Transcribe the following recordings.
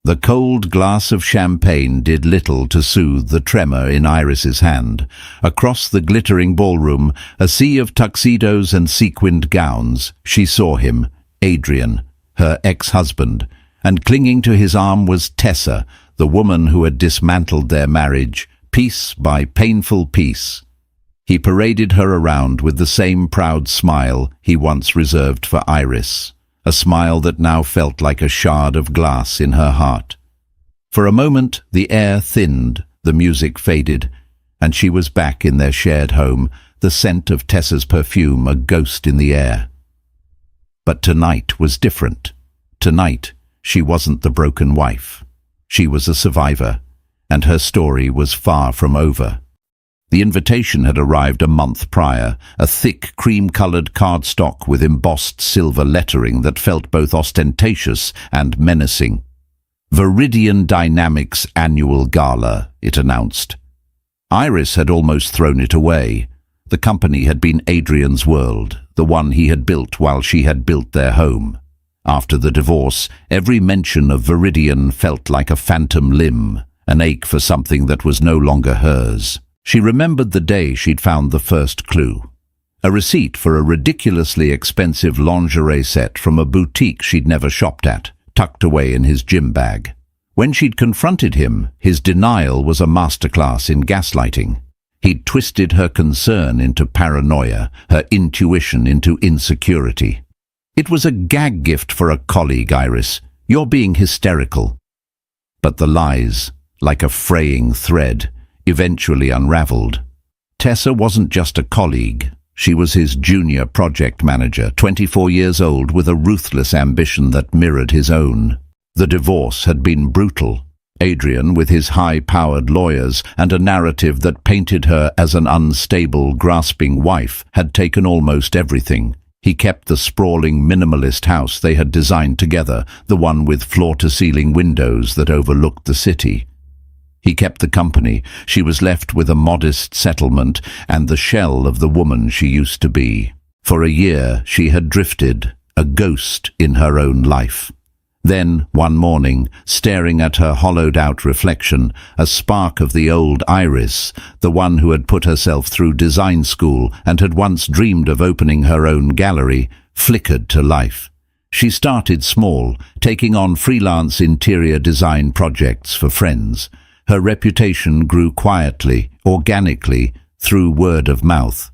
The cold glass of champagne did little to soothe the tremor in Iris's hand. Across the glittering ballroom, a sea of tuxedos and sequined gowns, she saw him, Adrien, her ex-husband, and clinging to his arm was Tessa, the woman who had dismantled their marriage, piece by painful piece. He paraded her around with the same proud smile he once reserved for Iris, a smile that now felt like a shard of glass in her heart. For a moment the air thinned, the music faded, and she was back in their shared home, the scent of Tessa's perfume a ghost in the air. But tonight was different. Tonight she wasn't the broken wife. She was a survivor, and her story was far from over. The invitation had arrived a month prior, a thick cream-colored cardstock with embossed silver lettering that felt both ostentatious and menacing. Viridian Dynamics Annual Gala, it announced. Iris had almost thrown it away. The company had been Adrien's world, the one he had built while she had built their home. After the divorce, every mention of Viridian felt like a phantom limb, an ache for something that was no longer hers. She remembered the day she'd found the first clue. A receipt for a ridiculously expensive lingerie set from a boutique she'd never shopped at, tucked away in his gym bag. When she'd confronted him, his denial was a masterclass in gaslighting. He'd twisted her concern into paranoia, her intuition into insecurity. It was a gag gift for a colleague, Iris. You're being hysterical. But the lies, like a fraying thread, eventually unraveled. Tessa wasn't just a colleague. She was his junior project manager, 24 years old, with a ruthless ambition that mirrored his own. The divorce had been brutal. Adrien, with his high-powered lawyers and a narrative that painted her as an unstable, grasping wife, had taken almost everything. He kept the sprawling minimalist house they had designed together, the one with floor-to-ceiling windows that overlooked the city. He kept the company. She was left with a modest settlement and the shell of the woman she used to be. For a year she had drifted, a ghost in her own life. Then, one morning, staring at her hollowed-out reflection, a spark of the old Iris, the one who had put herself through design school and had once dreamed of opening her own gallery, flickered to life. She started small, taking on freelance interior design projects for friends. Her reputation grew quietly, organically, through word of mouth.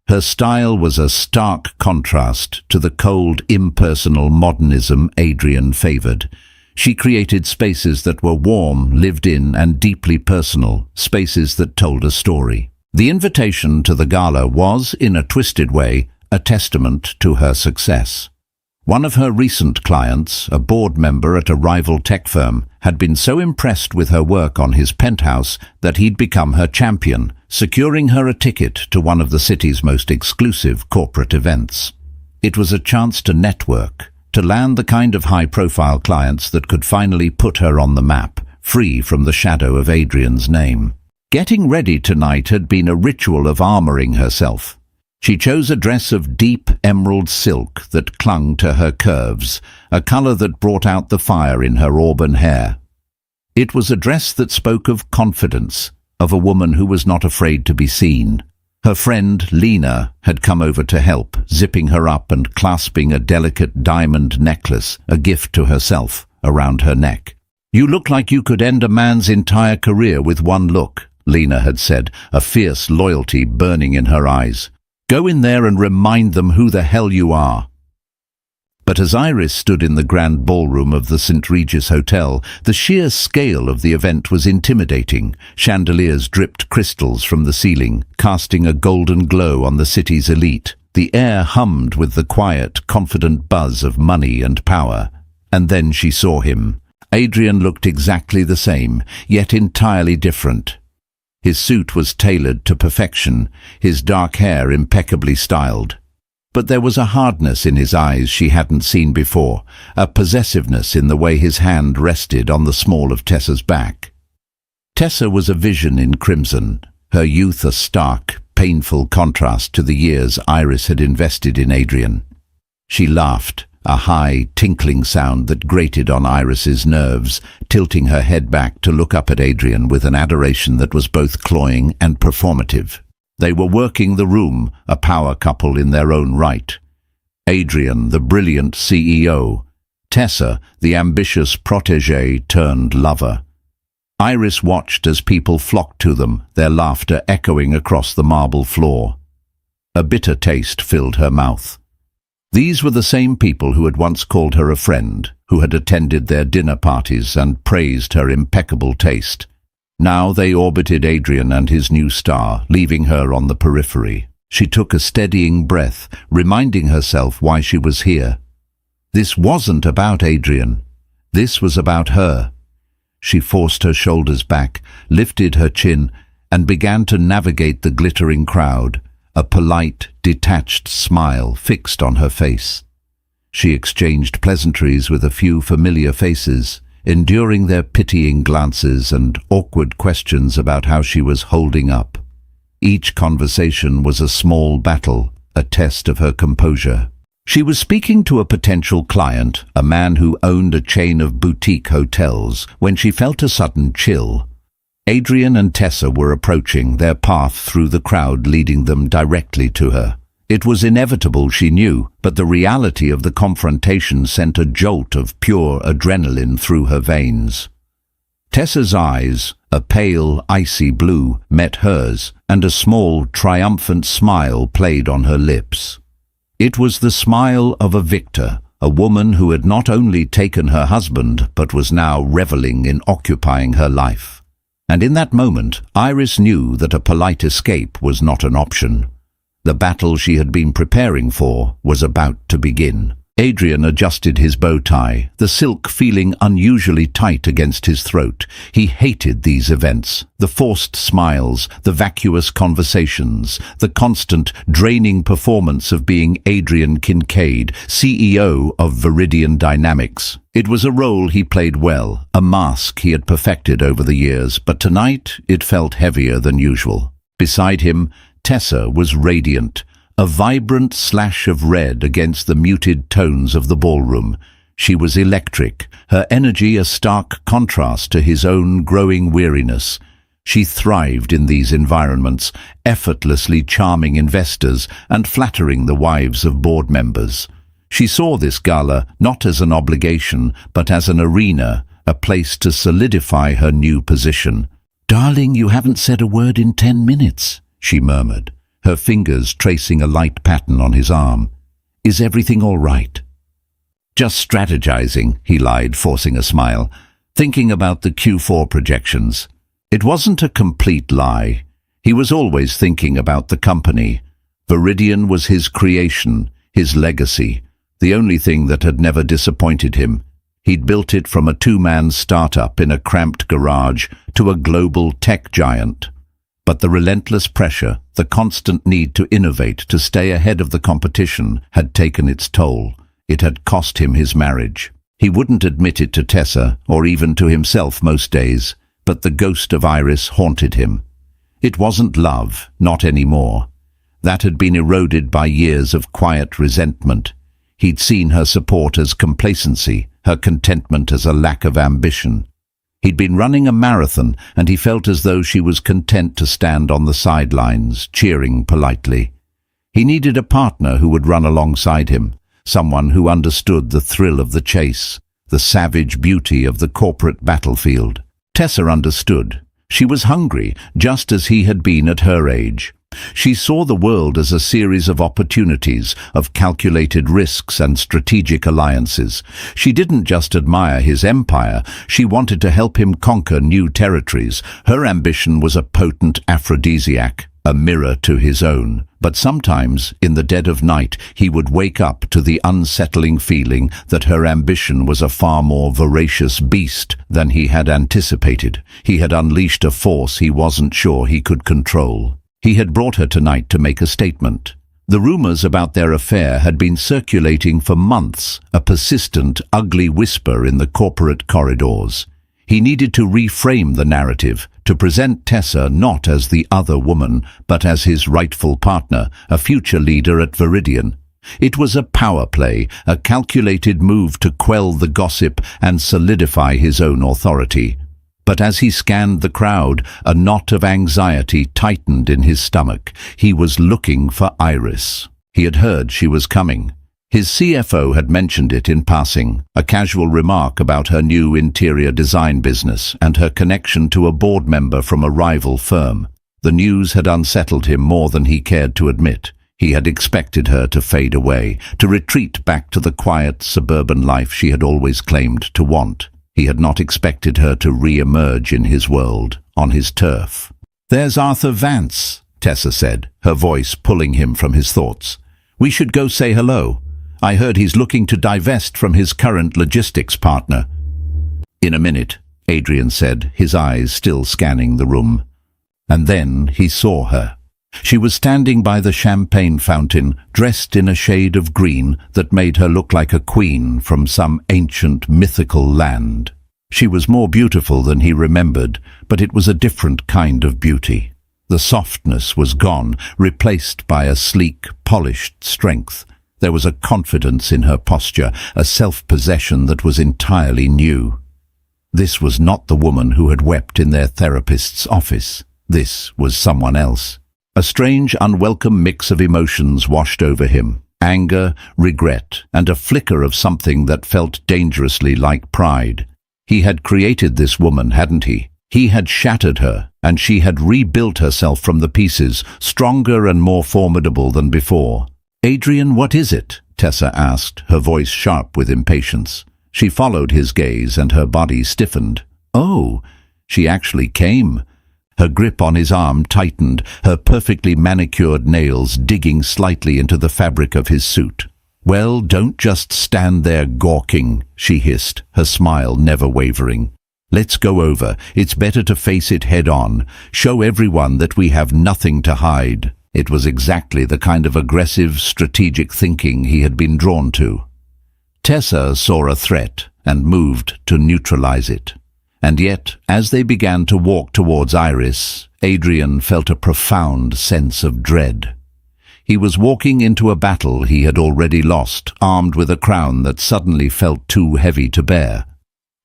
Her style was a stark contrast to the cold, impersonal modernism Adrien favored. She created spaces that were warm, lived in, and deeply personal, spaces that told a story. The invitation to the gala was, in a twisted way, a testament to her success. One of her recent clients, a board member at a rival tech firm, had been so impressed with her work on his penthouse that he'd become her champion, securing her a ticket to one of the city's most exclusive corporate events. It was a chance to network, to land the kind of high-profile clients that could finally put her on the map, free from the shadow of Adrien's name. Getting ready tonight had been a ritual of armoring herself. She chose a dress of deep emerald silk that clung to her curves, a color that brought out the fire in her auburn hair. It was a dress that spoke of confidence, of a woman who was not afraid to be seen. Her friend, Lena, had come over to help, zipping her up and clasping a delicate diamond necklace, a gift to herself, around her neck. "You look like you could end a man's entire career with one look," Lena had said, a fierce loyalty burning in her eyes. "Go in there and remind them who the hell you are." But as Iris stood in the grand ballroom of the St. Regis Hotel, the sheer scale of the event was intimidating. Chandeliers dripped crystals from the ceiling, casting a golden glow on the city's elite. The air hummed with the quiet, confident buzz of money and power. And then she saw him. Adrien looked exactly the same, yet entirely different. His suit was tailored to perfection, his dark hair impeccably styled. But there was a hardness in his eyes she hadn't seen before, a possessiveness in the way his hand rested on the small of Tessa's back. Tessa was a vision in crimson, her youth a stark, painful contrast to the years Iris had invested in Adrien. She laughed, a high, tinkling sound that grated on Iris's nerves, tilting her head back to look up at Adrien with an adoration that was both cloying and performative. They were working the room, a power couple in their own right. Adrien, the brilliant CEO. Tessa, the ambitious protégé turned lover. Iris watched as people flocked to them, their laughter echoing across the marble floor. A bitter taste filled her mouth. These were the same people who had once called her a friend, who had attended their dinner parties and praised her impeccable taste. Now they orbited Adrien and his new star, leaving her on the periphery. She took a steadying breath, reminding herself why she was here. This wasn't about Adrien. This was about her. She forced her shoulders back, lifted her chin, and began to navigate the glittering crowd, a polite, detached smile fixed on her face. She exchanged pleasantries with a few familiar faces, enduring their pitying glances and awkward questions about how she was holding up. Each conversation was a small battle, a test of her composure. She was speaking to a potential client, a man who owned a chain of boutique hotels, when she felt a sudden chill. Adrien and Tessa were approaching, their path through the crowd leading them directly to her. It was inevitable, she knew, but the reality of the confrontation sent a jolt of pure adrenaline through her veins. Tessa's eyes, a pale, icy blue, met hers, and a small, triumphant smile played on her lips. It was the smile of a victor, a woman who had not only taken her husband, but was now reveling in occupying her life. And in that moment, Iris knew that a polite escape was not an option. The battle she had been preparing for was about to begin. Adrien adjusted his bow tie, the silk feeling unusually tight against his throat. He hated these events, the forced smiles, the vacuous conversations, the constant, draining performance of being Adrien Kincaid, CEO of Viridian Dynamics. It was a role he played well, a mask he had perfected over the years, but tonight it felt heavier than usual. Beside him, Tessa was radiant, a vibrant slash of red against the muted tones of the ballroom. She was electric, her energy a stark contrast to his own growing weariness. She thrived in these environments, effortlessly charming investors and flattering the wives of board members. She saw this gala not as an obligation, but as an arena, a place to solidify her new position. "Darling, you haven't said a word in 10 minutes, she murmured, her fingers tracing a light pattern on his arm. "Is everything all right?" "Just strategizing," he lied, forcing a smile, thinking about the Q4 projections. It wasn't a complete lie. He was always thinking about the company. Viridian was his creation, his legacy, the only thing that had never disappointed him. He'd built it from a two-man startup in a cramped garage to a global tech giant. But the relentless pressure, the constant need to innovate, to stay ahead of the competition, had taken its toll. It had cost him his marriage. He wouldn't admit it to Tessa, or even to himself most days, but the ghost of Iris haunted him. It wasn't love, not anymore. That had been eroded by years of quiet resentment. He'd seen her support as complacency, her contentment as a lack of ambition. He'd been running a marathon, and he felt as though she was content to stand on the sidelines, cheering politely. He needed a partner who would run alongside him, someone who understood the thrill of the chase, the savage beauty of the corporate battlefield. Tessa understood. She was hungry, just as he had been at her age. She saw the world as a series of opportunities, of calculated risks and strategic alliances. She didn't just admire his empire, she wanted to help him conquer new territories. Her ambition was a potent aphrodisiac, a mirror to his own. But sometimes, in the dead of night, he would wake up to the unsettling feeling that her ambition was a far more voracious beast than he had anticipated. He had unleashed a force he wasn't sure he could control. He had brought her tonight to make a statement. The rumors about their affair had been circulating for months, a persistent, ugly whisper in the corporate corridors. He needed to reframe the narrative, to present Tessa not as the other woman, but as his rightful partner, a future leader at Viridian. It was a power play, a calculated move to quell the gossip and solidify his own authority. But as he scanned the crowd, a knot of anxiety tightened in his stomach. He was looking for Iris. He had heard she was coming. His CFO had mentioned it in passing, a casual remark about her new interior design business and her connection to a board member from a rival firm. The news had unsettled him more than he cared to admit. He had expected her to fade away, to retreat back to the quiet suburban life she had always claimed to want. He had not expected her to re-emerge in his world, on his turf. "There's Arthur Vance," Tessa said, her voice pulling him from his thoughts. "We should go say hello. I heard he's looking to divest from his current logistics partner." "In a minute," Adrien said, his eyes still scanning the room. And then he saw her. She was standing by the champagne fountain, dressed in a shade of green that made her look like a queen from some ancient mythical land. She was more beautiful than he remembered, but it was a different kind of beauty. The softness was gone, replaced by a sleek, polished strength. There was a confidence in her posture, a self-possession that was entirely new. This was not the woman who had wept in their therapist's office. This was someone else. A strange, unwelcome mix of emotions washed over him. Anger, regret, and a flicker of something that felt dangerously like pride. He had created this woman, hadn't he? He had shattered her, and she had rebuilt herself from the pieces, stronger and more formidable than before. "Adrien, what is it?" Tessa asked, her voice sharp with impatience. She followed his gaze and her body stiffened. "Oh, she actually came." Her grip on his arm tightened, her perfectly manicured nails digging slightly into the fabric of his suit. "Well, don't just stand there gawking," she hissed, her smile never wavering. "Let's go over. It's better to face it head-on. Show everyone that we have nothing to hide." It was exactly the kind of aggressive, strategic thinking he had been drawn to. Tessa saw a threat and moved to neutralize it. And yet, as they began to walk towards Iris, Adrien felt a profound sense of dread. He was walking into a battle he had already lost, armed with a crown that suddenly felt too heavy to bear.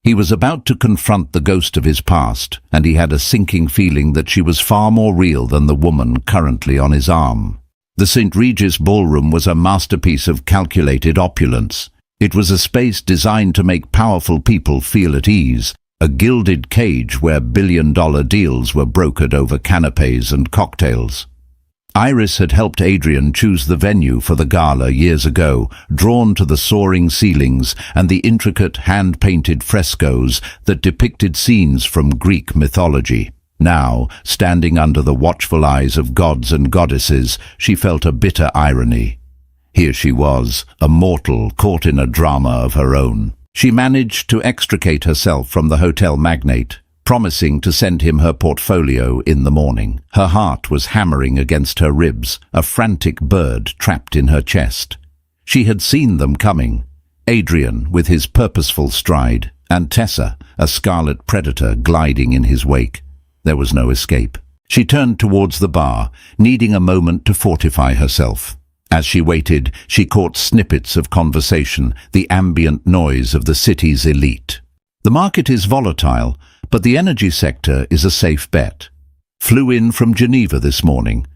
He was about to confront the ghost of his past, and he had a sinking feeling that she was far more real than the woman currently on his arm. The St. Regis ballroom was a masterpiece of calculated opulence. It was a space designed to make powerful people feel at ease, a gilded cage where billion-dollar deals were brokered over canapes and cocktails. Iris had helped Adrien choose the venue for the gala years ago, drawn to the soaring ceilings and the intricate hand-painted frescoes that depicted scenes from Greek mythology. Now, standing under the watchful eyes of gods and goddesses, she felt a bitter irony. Here she was, a mortal caught in a drama of her own. She managed to extricate herself from the hotel magnate, promising to send him her portfolio in the morning. Her heart was hammering against her ribs, a frantic bird trapped in her chest. She had seen them coming. Adrien, with his purposeful stride, and Tessa, a scarlet predator gliding in his wake. There was no escape. She turned towards the bar, needing a moment to fortify herself. As she waited, she caught snippets of conversation, the ambient noise of the city's elite. The market is volatile, but the energy sector is a safe bet. Flew in from Geneva this morning.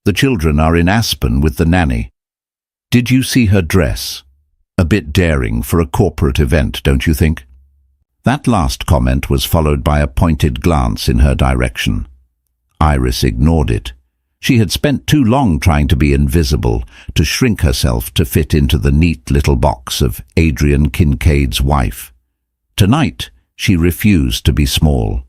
The children are in Aspen with the nanny. Did you see her dress? A bit daring for a corporate event, don't you think? That last comment was followed by a pointed glance in her direction. Iris ignored it. She had spent too long trying to be invisible, to shrink herself to fit into the neat little box of Adrien Kincaid's wife. Tonight, she refused to be small.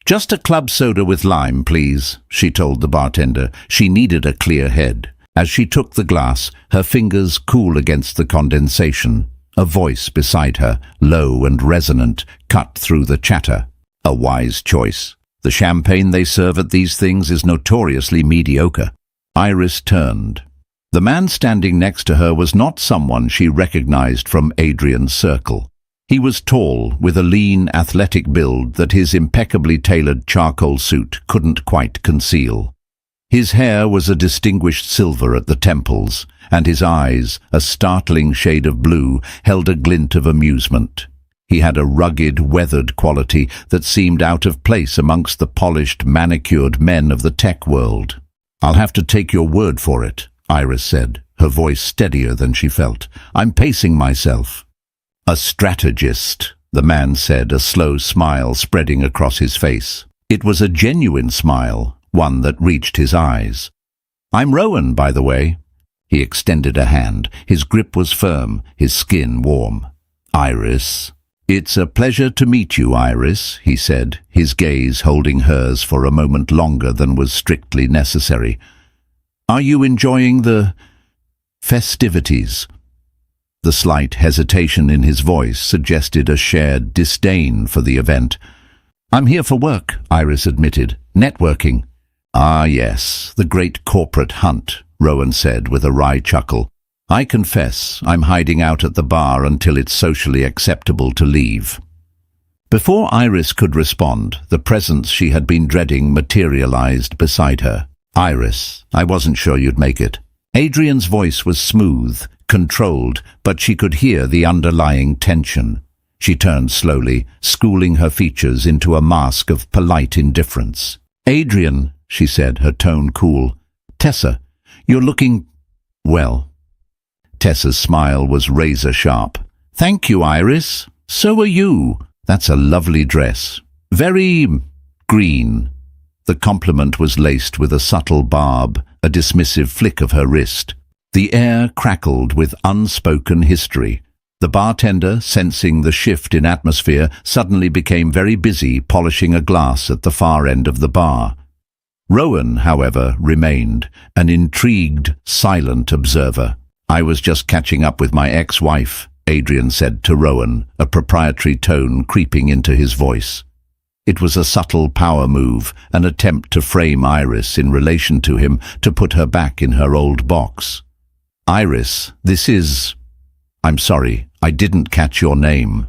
"Just a club soda with lime, please," she told the bartender. She needed a clear head. As she took the glass, her fingers cool against the condensation. A voice beside her, low and resonant, cut through the chatter. A wise choice. The champagne they serve at these things is notoriously mediocre. Iris turned. The man standing next to her was not someone she recognized from Adrien's circle. He was tall, with a lean, athletic build that his impeccably tailored charcoal suit couldn't quite conceal. His hair was a distinguished silver at the temples, and his eyes, a startling shade of blue, held a glint of amusement. He had a rugged, weathered quality that seemed out of place amongst the polished, manicured men of the tech world. "I'll have to take your word for it," Iris said, her voice steadier than she felt. "I'm pacing myself." "A strategist," the man said, a slow smile spreading across his face. It was a genuine smile, one that reached his eyes. "I'm Rowan, by the way." He extended a hand. His grip was firm, his skin warm. "Iris." "It's a pleasure to meet you, Iris," he said, his gaze holding hers for a moment longer than was strictly necessary. "Are you enjoying the festivities?" The slight hesitation in his voice suggested a shared disdain for the event. "I'm here for work," Iris admitted. "Networking." "Ah, yes, the great corporate hunt," Rowan said with a wry chuckle. "I confess, I'm hiding out at the bar until it's socially acceptable to leave." Before Iris could respond, the presence she had been dreading materialized beside her. "Iris, I wasn't sure you'd make it." Adrien's voice was smooth, controlled, but she could hear the underlying tension. She turned slowly, schooling her features into a mask of polite indifference. "Adrien," she said, her tone cool. "Tessa, you're looking well." Tessa's smile was razor-sharp. "Thank you, Iris. So are you. That's a lovely dress. Very green." The compliment was laced with a subtle barb, a dismissive flick of her wrist. The air crackled with unspoken history. The bartender, sensing the shift in atmosphere, suddenly became very busy polishing a glass at the far end of the bar. Rowan, however, remained, an intrigued, silent observer. "I was just catching up with my ex-wife," Adrien said to Rowan, a proprietary tone creeping into his voice. It was a subtle power move, an attempt to frame Iris in relation to him, to put her back in her old box. "Iris, this is... I'm sorry, I didn't catch your name."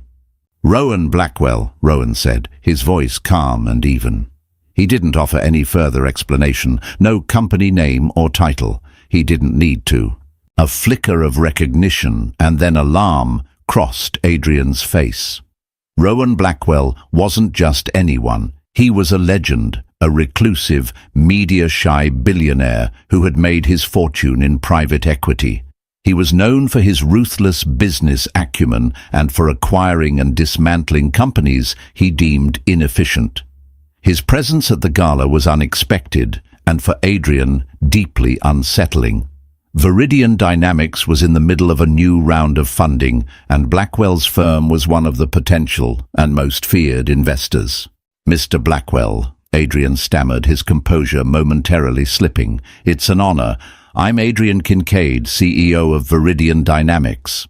"Rowan Blackwell," Rowan said, his voice calm and even. He didn't offer any further explanation, no company name or title. He didn't need to. A flicker of recognition and then alarm crossed Adrien's face. Rowan Blackwell wasn't just anyone. He was a legend, a reclusive, media-shy billionaire who had made his fortune in private equity. He was known for his ruthless business acumen and for acquiring and dismantling companies he deemed inefficient. His presence at the gala was unexpected and, for Adrien, deeply unsettling. Viridian Dynamics was in the middle of a new round of funding, and Blackwell's firm was one of the potential and most feared investors. "Mr. Blackwell," Adrien stammered, his composure momentarily slipping. "It's an honor. I'm Adrien Kincaid, CEO of Viridian Dynamics."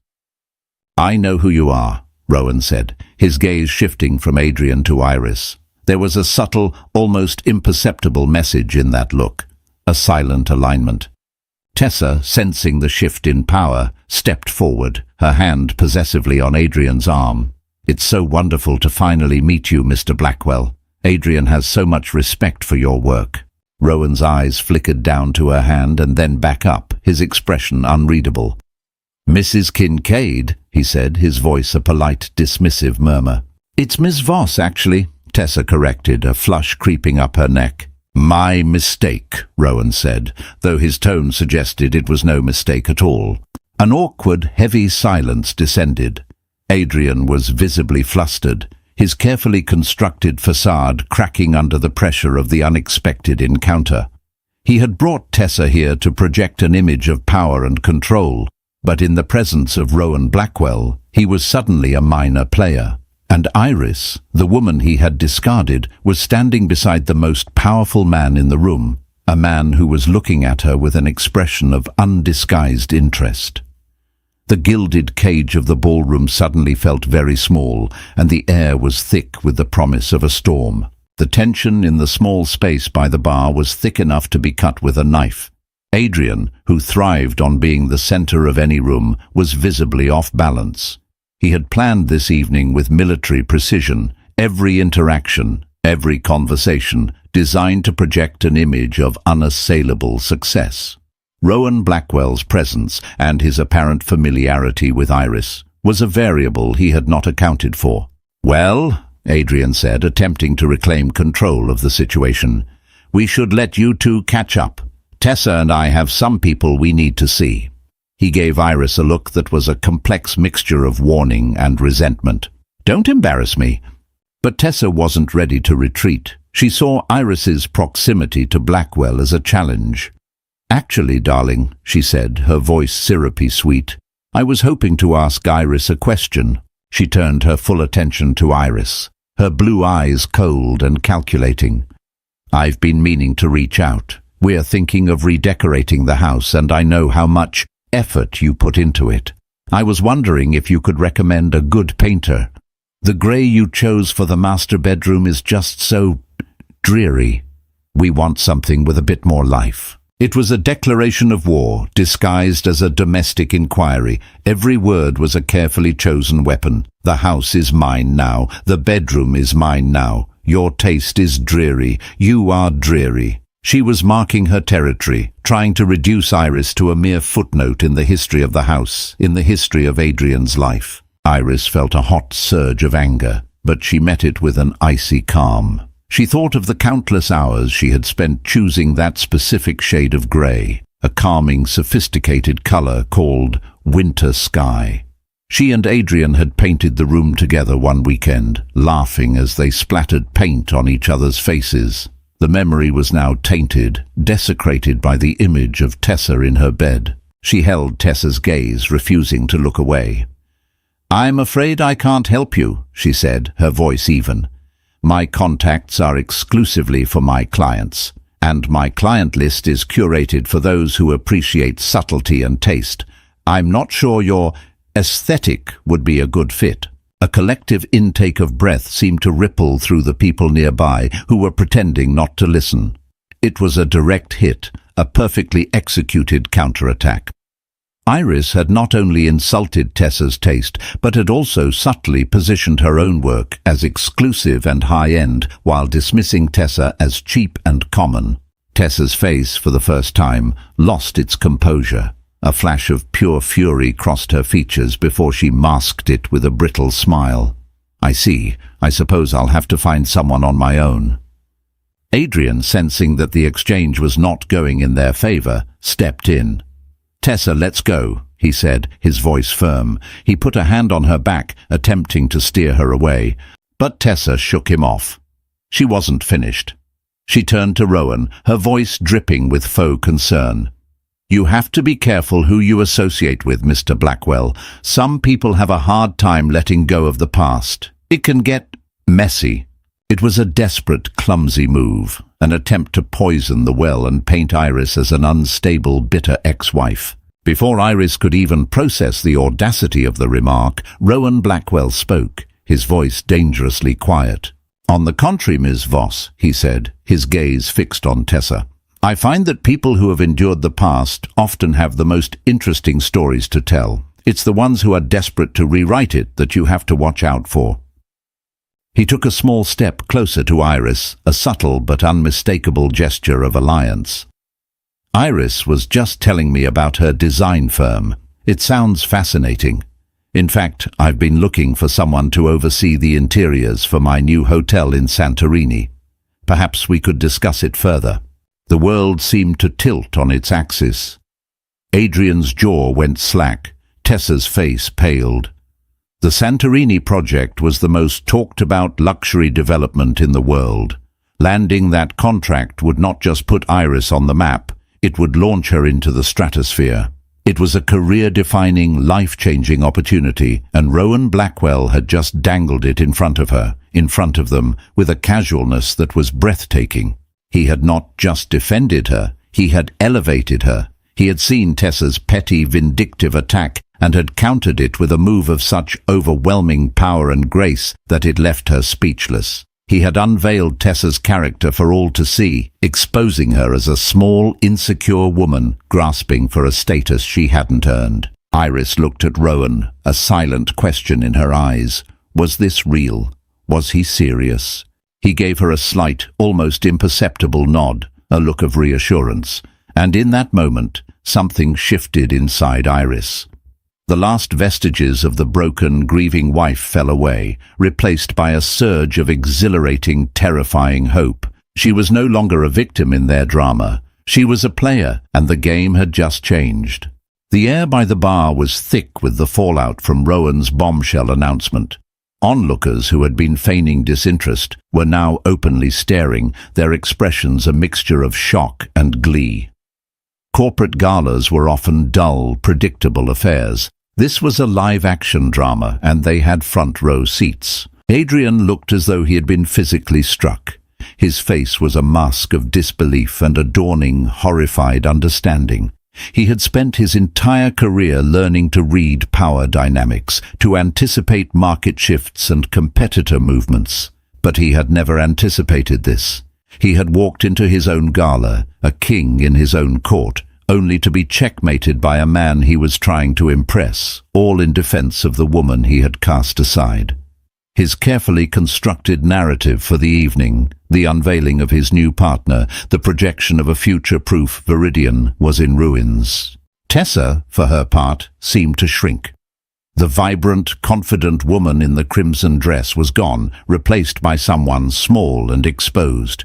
"I know who you are," Rowan said, his gaze shifting from Adrien to Iris. There was a subtle, almost imperceptible message in that look, a silent alignment. Tessa, sensing the shift in power, stepped forward, her hand possessively on Adrien's arm. "It's so wonderful to finally meet you, Mr. Blackwell. Adrien has so much respect for your work." Rowan's eyes flickered down to her hand and then back up, his expression unreadable. "Mrs. Kincaid," he said, his voice a polite, dismissive murmur. "It's Miss Voss, actually," Tessa corrected, a flush creeping up her neck. "My mistake," Rowan said, though his tone suggested it was no mistake at all. An awkward, heavy silence descended. Adrien was visibly flustered, his carefully constructed facade cracking under the pressure of the unexpected encounter. He had brought Tessa here to project an image of power and control, but in the presence of Rowan Blackwell, he was suddenly a minor player. And Iris, the woman he had discarded, was standing beside the most powerful man in the room, a man who was looking at her with an expression of undisguised interest. The gilded cage of the ballroom suddenly felt very small, and the air was thick with the promise of a storm. The tension in the small space by the bar was thick enough to be cut with a knife. Adrien, who thrived on being the center of any room, was visibly off balance. He had planned this evening with military precision, every interaction, every conversation, designed to project an image of unassailable success. Rowan Blackwell's presence and his apparent familiarity with Iris was a variable he had not accounted for. "Well," Adrien said, attempting to reclaim control of the situation, "we should let you two catch up. Tessa and I have some people we need to see." He gave Iris a look that was a complex mixture of warning and resentment. "Don't embarrass me." But Tessa wasn't ready to retreat. She saw Iris's proximity to Blackwell as a challenge. "Actually, darling," she said, her voice syrupy sweet, "I was hoping to ask Iris a question." She turned her full attention to Iris, her blue eyes cold and calculating. "I've been meaning to reach out. We're thinking of redecorating the house, and I know how much effort you put into it. I was wondering if you could recommend a good painter. The grey you chose for the master bedroom is just so dreary. We want something with a bit more life." It was a declaration of war, disguised as a domestic inquiry. Every word was a carefully chosen weapon. "The house is mine now. The bedroom is mine now. Your taste is dreary. You are dreary." She was marking her territory, trying to reduce Iris to a mere footnote in the history of the house, in the history of Adrien's life. Iris felt a hot surge of anger, but she met it with an icy calm. She thought of the countless hours she had spent choosing that specific shade of grey, a calming, sophisticated colour called winter sky. She and Adrien had painted the room together one weekend, laughing as they splattered paint on each other's faces. The memory was now tainted, desecrated by the image of Tessa in her bed. She held Tessa's gaze, refusing to look away. "I'm afraid I can't help you," she said, her voice even. "My contacts are exclusively for my clients, and my client list is curated for those who appreciate subtlety and taste. I'm not sure your aesthetic would be a good fit." A collective intake of breath seemed to ripple through the people nearby who were pretending not to listen. It was a direct hit, a perfectly executed counterattack. Iris had not only insulted Tessa's taste, but had also subtly positioned her own work as exclusive and high-end, while dismissing Tessa as cheap and common. Tessa's face, for the first time, lost its composure. A flash of pure fury crossed her features before she masked it with a brittle smile. "I see. I suppose I'll have to find someone on my own." Adrien, sensing that the exchange was not going in their favor, stepped in. "Tessa, let's go," he said, his voice firm. He put a hand on her back, attempting to steer her away, but Tessa shook him off. She wasn't finished. She turned to Rowan, her voice dripping with faux concern. "You have to be careful who you associate with, Mr. Blackwell. Some people have a hard time letting go of the past. It can get messy." It was a desperate, clumsy move, an attempt to poison the well and paint Iris as an unstable, bitter ex-wife. Before Iris could even process the audacity of the remark, Rowan Blackwell spoke, his voice dangerously quiet. "On the contrary, Ms. Voss," he said, his gaze fixed on Tessa, "I find that people who have endured the past often have the most interesting stories to tell. It's the ones who are desperate to rewrite it that you have to watch out for." He took a small step closer to Iris, a subtle but unmistakable gesture of alliance. "Iris was just telling me about her design firm. It sounds fascinating. In fact, I've been looking for someone to oversee the interiors for my new hotel in Santorini. Perhaps we could discuss it further." The world seemed to tilt on its axis. Adrien's jaw went slack. Tessa's face paled. The Santorini project was the most talked-about luxury development in the world. Landing that contract would not just put Iris on the map, it would launch her into the stratosphere. It was a career-defining, life-changing opportunity, and Rowan Blackwell had just dangled it in front of her, in front of them, with a casualness that was breathtaking. He had not just defended her, he had elevated her. He had seen Tessa's petty, vindictive attack and had countered it with a move of such overwhelming power and grace that it left her speechless. He had unveiled Tessa's character for all to see, exposing her as a small, insecure woman grasping for a status she hadn't earned. Iris looked at Rowan, a silent question in her eyes. Was this real? Was he serious? He gave her a slight, almost imperceptible nod, a look of reassurance, And in that moment, something shifted inside Iris. The last vestiges of the broken, grieving wife fell away, replaced by a surge of exhilarating, terrifying hope. She was no longer a victim in their drama. She was a player, and the game had just changed. The air by the bar was thick with the fallout from Rowan's bombshell announcement. Onlookers who had been feigning disinterest were now openly staring, their expressions a mixture of shock and glee. Corporate galas were often dull, predictable affairs. This was a live-action drama, and they had front-row seats. Adrien looked as though he had been physically struck. His face was a mask of disbelief and a dawning, horrified understanding. He had spent his entire career learning to read power dynamics, to anticipate market shifts and competitor movements. But he had never anticipated this. He had walked into his own gala, a king in his own court, only to be checkmated by a man he was trying to impress, all in defense of the woman he had cast aside. His carefully constructed narrative for the evening, the unveiling of his new partner, the projection of a future-proof Viridian, was in ruins. Tessa, for her part, seemed to shrink. The vibrant, confident woman in the crimson dress was gone, replaced by someone small and exposed.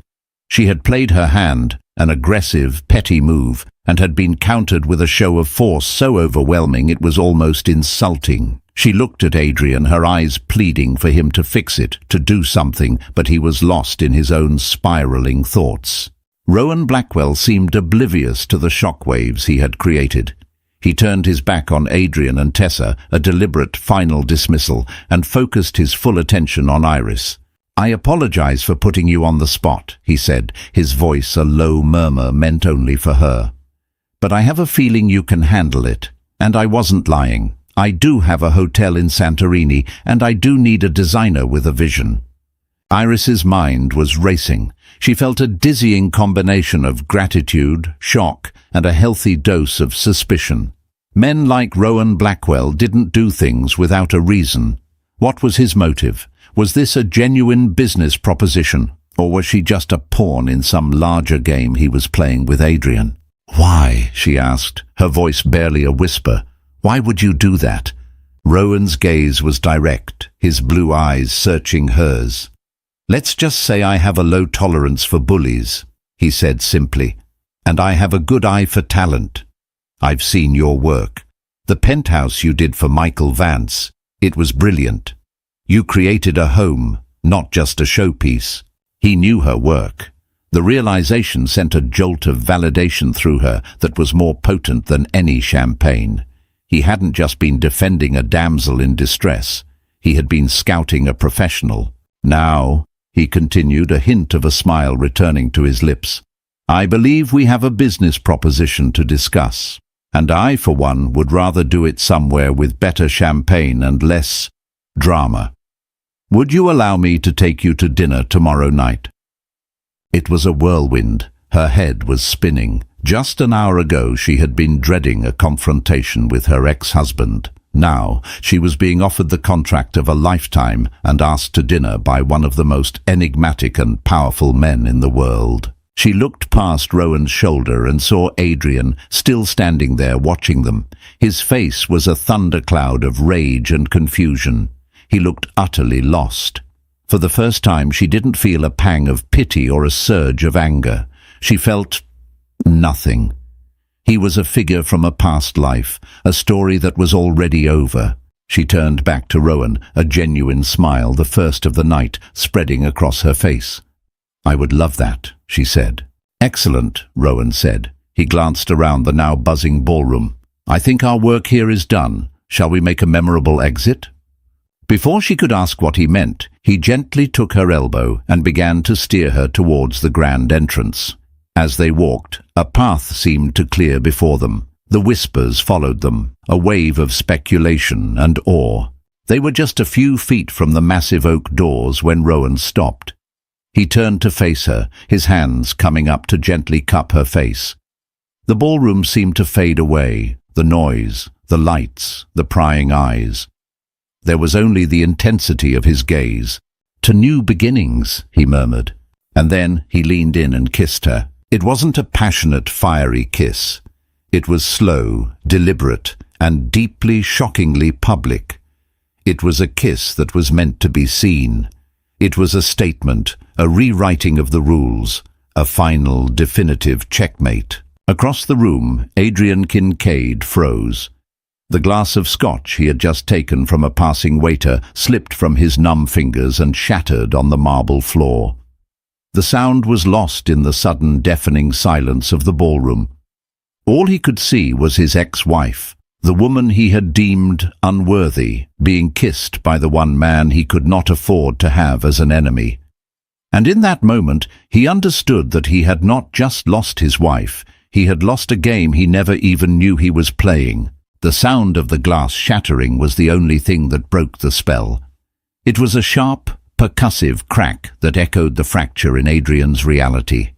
She had played her hand, an aggressive, petty move, and had been countered with a show of force so overwhelming it was almost insulting. She looked at Adrien, her eyes pleading for him to fix it, to do something, but he was lost in his own spiraling thoughts. Rowan Blackwell seemed oblivious to the shockwaves he had created. He turned his back on Adrien and Tessa, a deliberate final dismissal, and focused his full attention on Iris. "I apologize for putting you on the spot," he said, his voice a low murmur meant only for her. "But I have a feeling you can handle it, and I wasn't lying. I do have a hotel in Santorini, and I do need a designer with a vision." Iris's mind was racing. She felt a dizzying combination of gratitude, shock, and a healthy dose of suspicion. Men like Rowan Blackwell didn't do things without a reason. What was his motive? Was this a genuine business proposition, or was she just a pawn in some larger game he was playing with Adrien? "Why?" she asked, her voice barely a whisper. "Why would you do that?" Rowan's gaze was direct, his blue eyes searching hers. "Let's just say I have a low tolerance for bullies," he said simply. "And I have a good eye for talent. I've seen your work. The penthouse you did for Michael Vance, it was brilliant. You created a home, not just a showpiece." He knew her work. The realization sent a jolt of validation through her that was more potent than any champagne. He hadn't just been defending a damsel in distress. He had been scouting a professional. "Now," he continued, a hint of a smile returning to his lips, "I believe we have a business proposition to discuss. And I, for one, would rather do it somewhere with better champagne and less drama. Would you allow me to take you to dinner tomorrow night?" It was a whirlwind. Her head was spinning. Just an hour ago she had been dreading a confrontation with her ex-husband. Now she was being offered the contract of a lifetime and asked to dinner by one of the most enigmatic and powerful men in the world. She looked past Rowan's shoulder and saw Adrien still standing there watching them. His face was a thundercloud of rage and confusion. He looked utterly lost. For the first time she didn't feel a pang of pity or a surge of anger. She felt nothing. He was a figure from a past life, a story that was already over. She turned back to Rowan, a genuine smile, the first of the night, spreading across her face. "I would love that," she said. "Excellent," Rowan said. He glanced around the now buzzing ballroom. "I think our work here is done. Shall we make a memorable exit?" Before she could ask what he meant, he gently took her elbow and began to steer her towards the grand entrance. As they walked, a path seemed to clear before them. The whispers followed them, a wave of speculation and awe. They were just a few feet from the massive oak doors when Rowan stopped. He turned to face her, his hands coming up to gently cup her face. The ballroom seemed to fade away, the noise, the lights, the prying eyes. There was only the intensity of his gaze. "To new beginnings," he murmured. And then he leaned in and kissed her. It wasn't a passionate, fiery kiss. It was slow, deliberate, and deeply, shockingly public. It was a kiss that was meant to be seen. It was a statement, a rewriting of the rules, a final, definitive checkmate. Across the room, Adrien Kincaid froze. The glass of scotch he had just taken from a passing waiter slipped from his numb fingers and shattered on the marble floor. The sound was lost in the sudden, deafening silence of the ballroom. All he could see was his ex-wife, the woman he had deemed unworthy, being kissed by the one man he could not afford to have as an enemy. And in that moment, he understood that he had not just lost his wife, he had lost a game he never even knew he was playing. The sound of the glass shattering was the only thing that broke the spell. It was a sharp, percussive crack that echoed the fracture in Adrien's reality.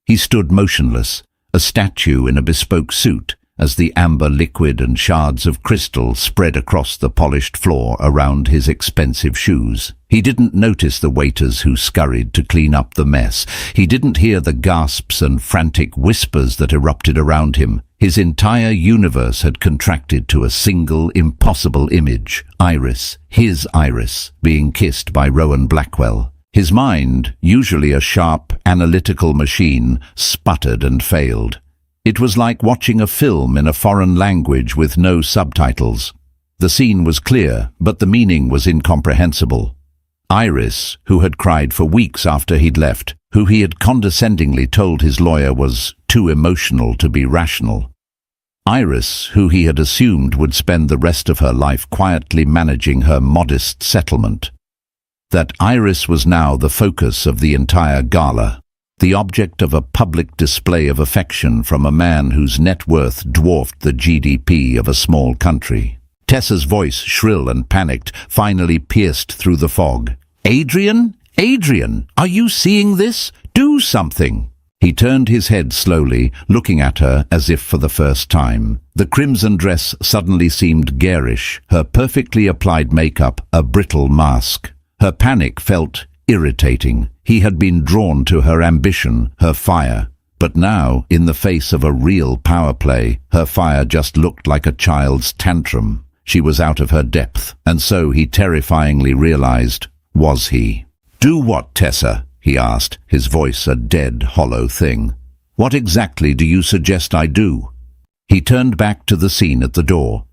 He stood motionless, a statue in a bespoke suit, as the amber liquid and shards of crystal spread across the polished floor around his expensive shoes. He didn't notice the waiters who scurried to clean up the mess. He didn't hear the gasps and frantic whispers that erupted around him. His entire universe had contracted to a single, impossible image, Iris, his Iris, being kissed by Rowan Blackwell. His mind, usually a sharp, analytical machine, sputtered and failed. It was like watching a film in a foreign language with no subtitles. The scene was clear, but the meaning was incomprehensible. Iris, who had cried for weeks after he'd left, who he had condescendingly told his lawyer was too emotional to be rational. Iris, who he had assumed would spend the rest of her life quietly managing her modest settlement. That Iris was now the focus of the entire gala, the object of a public display of affection from a man whose net worth dwarfed the GDP of a small country. Tessa's voice, shrill and panicked, finally pierced through the fog. "Adrien? Adrien, are you seeing this? Do something!" He turned his head slowly, looking at her as if for the first time. The crimson dress suddenly seemed garish, her perfectly applied makeup a brittle mask. Her panic felt irritating. He had been drawn to her ambition, her fire. But now, in the face of a real power play, her fire just looked like a child's tantrum. She was out of her depth, and so he terrifyingly realized, was he? "Do what, Tessa?" he asked, his voice a dead, hollow thing. "What exactly do you suggest I do?" He turned back to the scene at the door.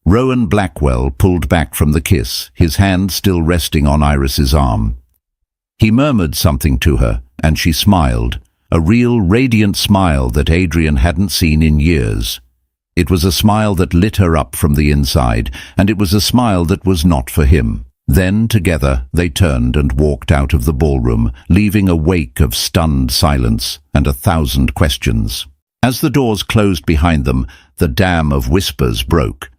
Rowan Blackwell pulled back from the kiss, his hand still resting on Iris's arm. He murmured something to her, and she smiled, a real radiant smile that Adrien hadn't seen in years. It was a smile that lit her up from the inside, and it was a smile that was not for him. Then, together, they turned and walked out of the ballroom, leaving a wake of stunned silence and 1,000 questions. As the doors closed behind them, the dam of whispers broke.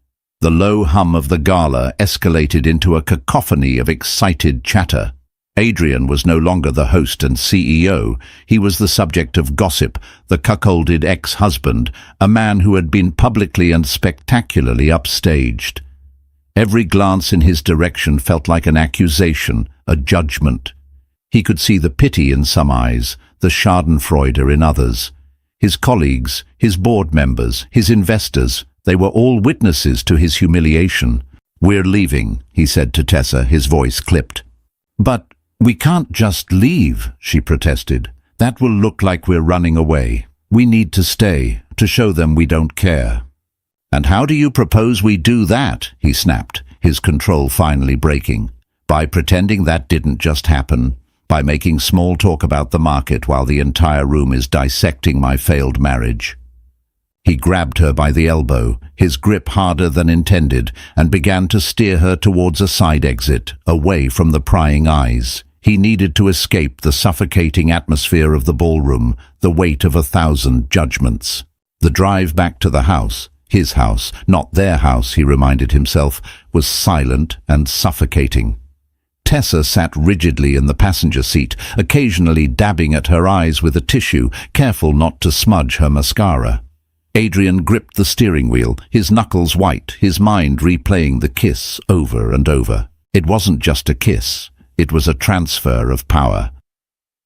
The low hum of the gala escalated into a cacophony of excited chatter. Adrien was no longer the host and CEO. He was the subject of gossip, the cuckolded ex-husband, a man who had been publicly and spectacularly upstaged. Every glance in his direction felt like an accusation, a judgment. He could see the pity in some eyes, the schadenfreude in others. His colleagues, his board members, his investors, they were all witnesses to his humiliation. "We're leaving," he said to Tessa, his voice clipped. "But we can't just leave," she protested. "That will look like we're running away. We need to stay, to show them we don't care." "And how do you propose we do that?" he snapped, his control finally breaking. "By pretending that didn't just happen? By making small talk about the market while the entire room is dissecting my failed marriage?" He grabbed her by the elbow, his grip harder than intended, and began to steer her towards a side exit, away from the prying eyes. He needed to escape the suffocating atmosphere of the ballroom, the weight of 1,000 judgments. The drive back to the house, his house, not their house, he reminded himself, was silent and suffocating. Tessa sat rigidly in the passenger seat, occasionally dabbing at her eyes with a tissue, careful not to smudge her mascara. Adrien gripped the steering wheel, his knuckles white, his mind replaying the kiss over and over. It wasn't just a kiss. It was a transfer of power.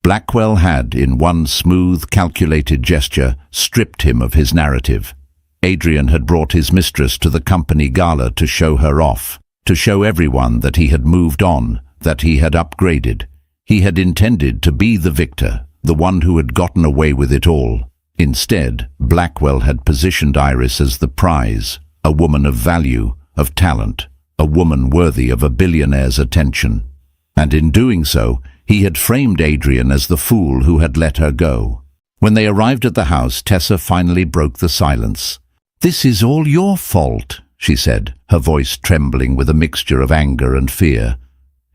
Blackwell had, in one smooth, calculated gesture, stripped him of his narrative. Adrien had brought his mistress to the company gala to show her off, to show everyone that he had moved on, that he had upgraded. He had intended to be the victor, the one who had gotten away with it all. Instead, Blackwell had positioned Iris as the prize, a woman of value, of talent, a woman worthy of a billionaire's attention. And in doing so, he had framed Adrien as the fool who had let her go. When they arrived at the house, Tessa finally broke the silence. "This is all your fault," she said, her voice trembling with a mixture of anger and fear.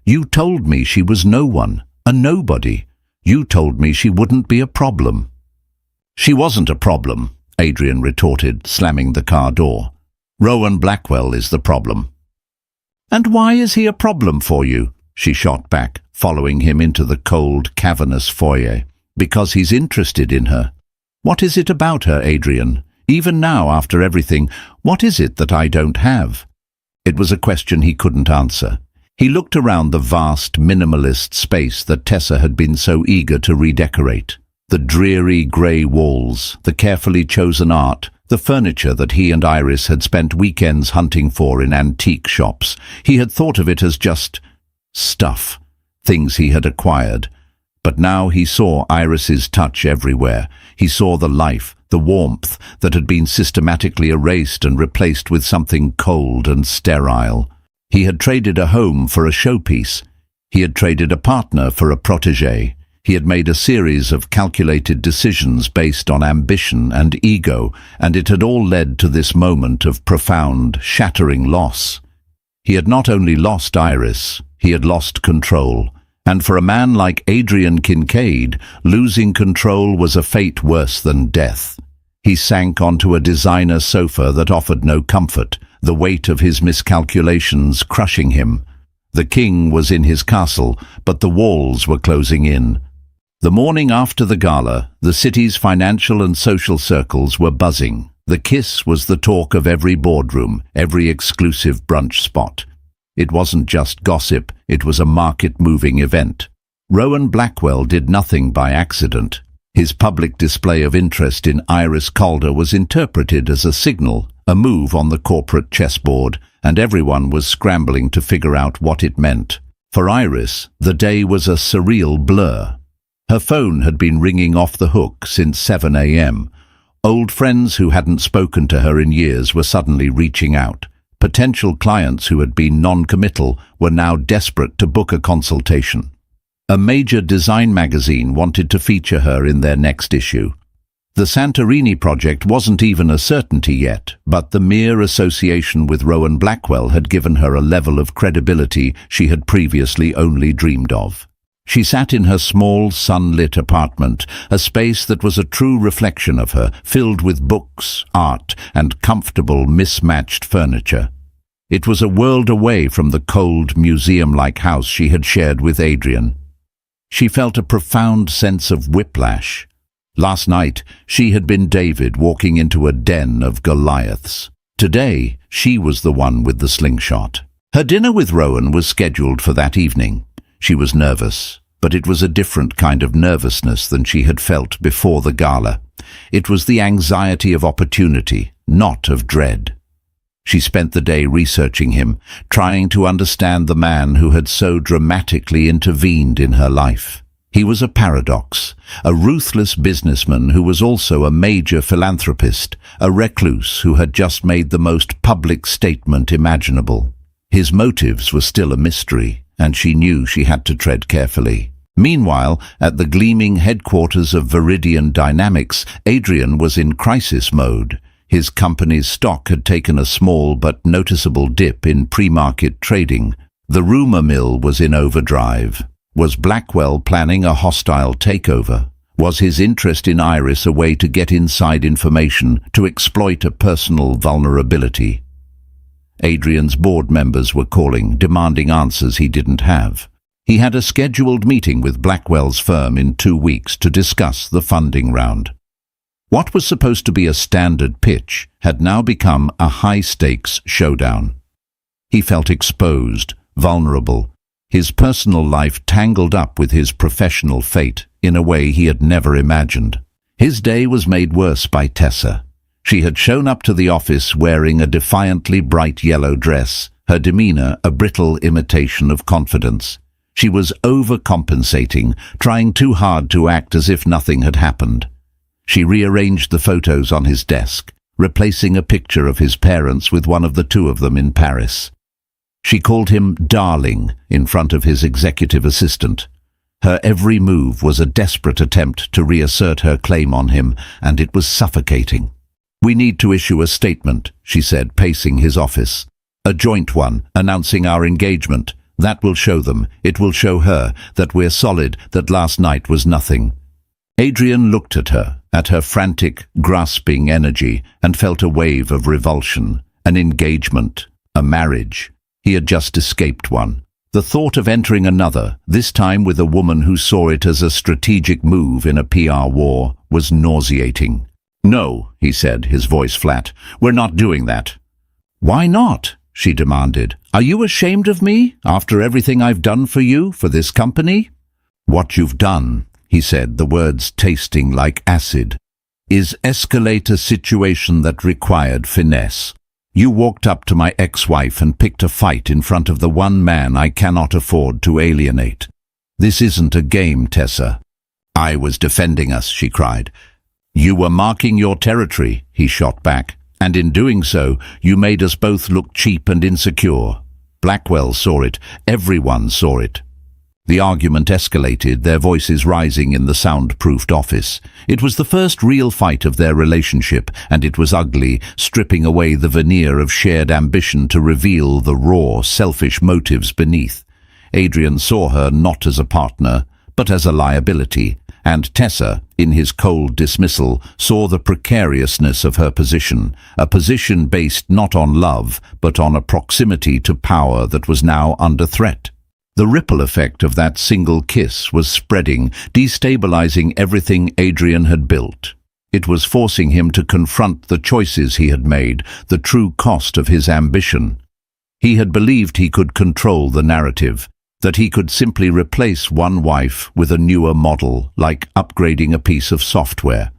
"You told me she was no one, a nobody. You told me she wouldn't be a problem." "She wasn't a problem," Adrien retorted, slamming the car door. "Rowan Blackwell is the problem." "And why is he a problem for you?" she shot back, following him into the cold, cavernous foyer. "Because he's interested in her." "What is it about her, Adrien? Even now, after everything, what is it that I don't have?" It was a question he couldn't answer. He looked around the vast, minimalist space that Tessa had been so eager to redecorate. The dreary grey walls, the carefully chosen art, the furniture that he and Iris had spent weekends hunting for in antique shops. He had thought of it as just stuff, things he had acquired. But now he saw Iris's touch everywhere. He saw the life, the warmth that had been systematically erased and replaced with something cold and sterile. He had traded a home for a showpiece. He had traded a partner for a protégé. He had made a series of calculated decisions based on ambition and ego, and it had all led to this moment of profound, shattering loss. He had not only lost Iris, he had lost control. And for a man like Adrien Kincaid, losing control was a fate worse than death. He sank onto a designer sofa that offered no comfort, the weight of his miscalculations crushing him. The king was in his castle, but the walls were closing in. The morning after the gala, the city's financial and social circles were buzzing. The kiss was the talk of every boardroom, every exclusive brunch spot. It wasn't just gossip, it was a market-moving event. Rowan Blackwell did nothing by accident. His public display of interest in Iris Calder was interpreted as a signal, a move on the corporate chessboard, and everyone was scrambling to figure out what it meant. For Iris, the day was a surreal blur. Her phone had been ringing off the hook since 7 a.m. Old friends who hadn't spoken to her in years were suddenly reaching out. Potential clients who had been non-committal were now desperate to book a consultation. A major design magazine wanted to feature her in their next issue. The Santorini project wasn't even a certainty yet, but the mere association with Rowan Blackwell had given her a level of credibility she had previously only dreamed of. She sat in her small, sunlit apartment, a space that was a true reflection of her, filled with books, art, and comfortable, mismatched furniture. It was a world away from the cold, museum-like house she had shared with Adrien. She felt a profound sense of whiplash. Last night, she had been David walking into a den of Goliaths. Today, she was the one with the slingshot. Her dinner with Rowan was scheduled for that evening. She was nervous, but it was a different kind of nervousness than she had felt before the gala. It was the anxiety of opportunity, not of dread. She spent the day researching him, trying to understand the man who had so dramatically intervened in her life. He was a paradox, a ruthless businessman who was also a major philanthropist, a recluse who had just made the most public statement imaginable. His motives were still a mystery, and she knew she had to tread carefully. Meanwhile, at the gleaming headquarters of Viridian Dynamics, Adrien was in crisis mode. His company's stock had taken a small but noticeable dip in pre-market trading. The rumor mill was in overdrive. Was Blackwell planning a hostile takeover? Was his interest in Iris a way to get inside information, to exploit a personal vulnerability? Adrien's board members were calling, demanding answers he didn't have. He had a scheduled meeting with Blackwell's firm in 2 weeks to discuss the funding round. What was supposed to be a standard pitch had now become a high-stakes showdown. He felt exposed, vulnerable. his personal life tangled up with his professional fate in a way he had never imagined. His day was made worse by Tessa. She had shown up to the office wearing a defiantly bright yellow dress, her demeanor a brittle imitation of confidence. She was overcompensating, trying too hard to act as if nothing had happened. She rearranged the photos on his desk, replacing a picture of his parents with one of the two of them in Paris. She called him darling in front of his executive assistant. Her every move was a desperate attempt to reassert her claim on him, and it was suffocating. "We need to issue a statement," she said, pacing his office. "A joint one, announcing our engagement. That will show them, it will show her, that we're solid, that last night was nothing." Adrien looked at her frantic, grasping energy, and felt a wave of revulsion. An engagement, a marriage. He had just escaped one. The thought of entering another, this time with a woman who saw it as a strategic move in a PR war, was nauseating. "No," he said, his voice flat. "We're not doing that." "Why not?" she demanded. "Are you ashamed of me, after everything I've done for you, for this company?" "What you've done," he said, the words tasting like acid, "is escalate a situation that required finesse. You walked up to my ex-wife and picked a fight in front of the one man I cannot afford to alienate. This isn't a game, Tessa." "I was defending us," she cried. "You were marking your territory," he shot back, "and in doing so, you made us both look cheap and insecure. Blackwell saw it. Everyone saw it." The argument escalated, their voices rising in the soundproofed office. It was the first real fight of their relationship, and it was ugly, stripping away the veneer of shared ambition to reveal the raw, selfish motives beneath. Adrien saw her not as a partner, but as a liability, and Tessa, in his cold dismissal, saw the precariousness of her position, a position based not on love, but on a proximity to power that was now under threat. The ripple effect of that single kiss was spreading, destabilizing everything Adrien had built. It was forcing him to confront the choices he had made, the true cost of his ambition. He had believed he could control the narrative, that he could simply replace one wife with a newer model, like upgrading a piece of software.